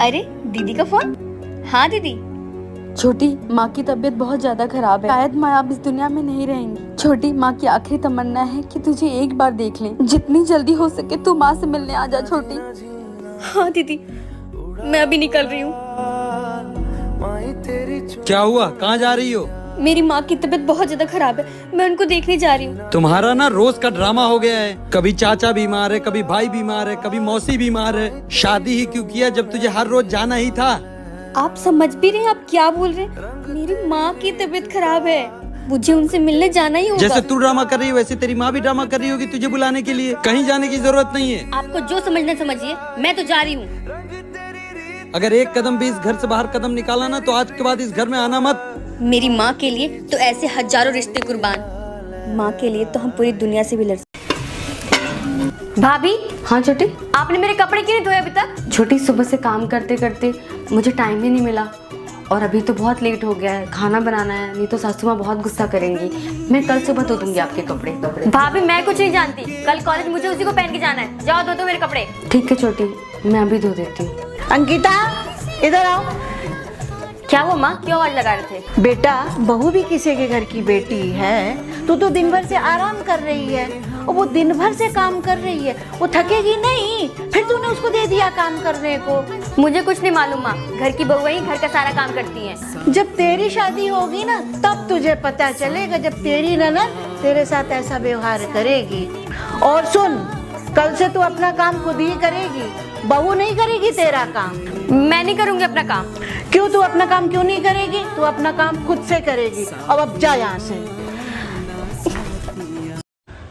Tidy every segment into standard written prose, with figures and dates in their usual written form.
अरे दीदी का फोन। हाँ दीदी। छोटी, माँ की तबीयत बहुत ज्यादा खराब है। शायद माँ अब इस दुनिया में नहीं रहेंगी। छोटी, माँ की आखिरी तमन्ना है कि तुझे एक बार देख लें। जितनी जल्दी हो सके तू माँ से मिलने आ जा छोटी। हाँ दीदी, मैं अभी निकल रही हूँ। क्या हुआ, कहाँ जा रही हो? मेरी माँ की तबीयत बहुत ज्यादा खराब है, मैं उनको देखने जा रही हूँ। तुम्हारा ना रोज का ड्रामा हो गया है। कभी चाचा बीमार है, कभी भाई बीमार है, कभी मौसी बीमार है। शादी ही क्यों किया जब तुझे हर रोज जाना ही था। आप समझ भी रहे हैं आप क्या बोल रहे हैं? मेरी माँ की तबीयत खराब है, मुझे उनसे मिलने जाना ही होगा। जैसे तू ड्रामा कर रही हो वैसे तेरी माँ भी ड्रामा कर रही होगी तुझे बुलाने के लिए। कहीं जाने की जरूरत नहीं है। आपको जो समझना समझिए, मैं तो जा रही हूँ। अगर एक कदम भी इस घर से बाहर कदम निकाला ना तो आज के बाद इस घर में आना मत। मेरी माँ के लिए तो ऐसे हजारों रिश्ते कुर्बान, माँ के लिए तो हम पूरी दुनिया से भी लड़ सकते। भाभी। हाँ छोटी। आपने मेरे कपड़े क्यों नहीं धोए अभी तक? छोटी, सुबह से काम करते करते मुझे टाइम ही नहीं मिला और अभी तो बहुत लेट हो गया है। खाना बनाना है, नहीं तो सासू माँ बहुत गुस्सा करेंगी। मैं कल सुबह धो दूंगी आपके कपड़े। भाभी मैं कुछ नहीं जानती, कल कॉलेज मुझे उसी को पहन के जाना है। जाओ धो दो मेरे कपड़े। ठीक है छोटी, मैं अभी धो देती हूँ। अंकिता, इधर आओ। क्या हुआ माँ, क्यों आवाज लगा रहे थे? बेटा, बहू भी किसी के घर की बेटी है। तू तो दिन भर से आराम कर रही है और वो दिन भर से काम कर रही है। वो थकेगी नहीं, फिर तूने उसको दे दिया काम करने को। मुझे कुछ नहीं मालूम माँ, घर की बहू ही घर का सारा काम करती हैं। जब तेरी शादी होगी ना तब तुझे पता चलेगा, जब तेरी ननद तेरे साथ ऐसा व्यवहार करेगी। और सुन, कल से तू अपना काम खुद ही करेगी, बहू नहीं करेगी तेरा काम। मैं नहीं करूँगी अपना काम। क्यों? तू अपना काम क्यों नहीं करेगी? तू अपना काम खुद से करेगी। अब जा यहाँ से।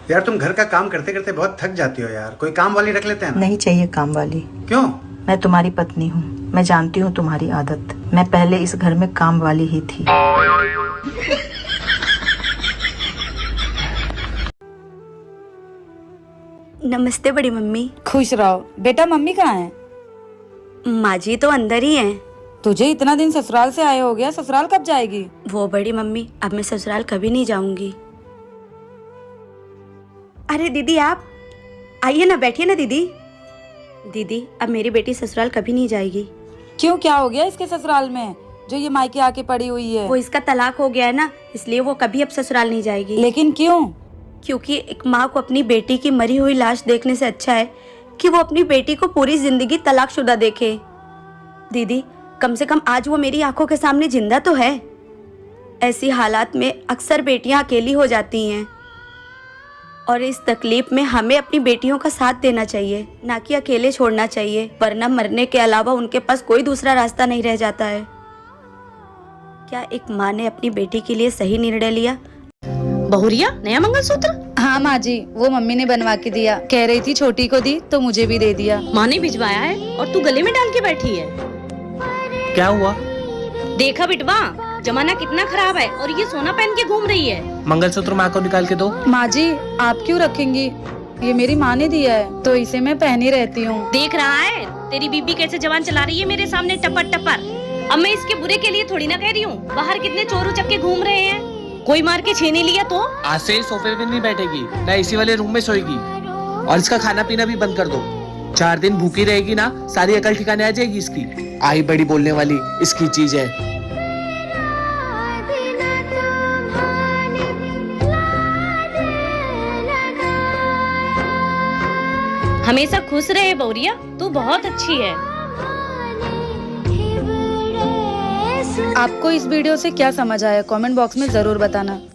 यार तुम घर का काम करते करते बहुत थक जाती हो यार, कोई काम वाली रख लेते हैं ना? नहीं चाहिए काम वाली। क्यों? मैं तुम्हारी पत्नी हूँ, मैं जानती हूँ तुम्हारी आदत। मैं पहले इस घर में काम वाली ही थी। नमस्ते बड़ी मम्मी। खुश रहो बेटा। मम्मी कहाँ है? माँ जी तो अंदर ही हैं। तुझे इतना दिन ससुराल से आए हो गया, ससुराल कब जाएगी? वो बड़ी मम्मी, अब मैं ससुराल कभी नहीं जाऊंगी। अरे दीदी आप आइए ना, बैठिए ना दीदी। दीदी अब मेरी बेटी ससुराल कभी नहीं जाएगी। क्यों, क्या हो गया इसके ससुराल में जो ये मायके आके पड़ी हुई है? वो इसका तलाक हो गया है ना, इसलिए वो कभी अब ससुराल नहीं जाएगी। लेकिन क्यों? क्योंकि एक माँ को अपनी बेटी की मरी हुई लाश देखने से अच्छा है कि वो अपनी बेटी को पूरी जिंदगी तलाकशुदा देखे। दीदी कम से कम आज वो मेरी आंखों के सामने जिंदा तो है। ऐसी हालात में अक्सर बेटियां अकेली हो जाती हैं और इस तकलीफ में हमें अपनी बेटियों का साथ देना चाहिए, ना कि अकेले छोड़ना चाहिए, वरना मरने के अलावा उनके पास कोई दूसरा रास्ता नहीं रह जाता है। क्या एक माँ ने अपनी बेटी के लिए सही निर्णय लिया? बहुरिया, नया मंगलसूत्र? हाँ माँ जी, वो मम्मी ने बनवा के दिया। कह रही थी छोटी को दी तो मुझे भी दे दिया। माँ ने भिजवाया है और तू गले में डाल के बैठी है। क्या हुआ? देखा बिटवा, जमाना कितना खराब है और ये सोना पहन के घूम रही है। मंगलसूत्र माँ को निकाल के दो। माँ जी आप क्यों रखेंगी? ये मेरी माँ ने दिया है तो इसे मैं पहनी रहती हूँ। देख रहा है तेरी बीबी कैसे जवान चला रही है मेरे सामने टपर टपर। अब मैं इसके बुरे के लिए थोड़ी ना कह रही हूँ। बाहर कितने चोर उचक्के घूम रहे हैं, कोई मार के छीन लिया तो? आज से सोफे पे नहीं बैठेगी, ना एसी वाले रूम में सोएगी और इसका खाना पीना भी बंद कर दो। 4 दिन भूखी रहेगी ना, सारी अकल ठिकाने आ जाएगी इसकी। आई बड़ी बोलने वाली इसकी चीज है। हमेशा खुश रहे बहुरिया, तू बहुत अच्छी है। आपको इस वीडियो से क्या समझ आया कमेंट बॉक्स में जरूर बताना।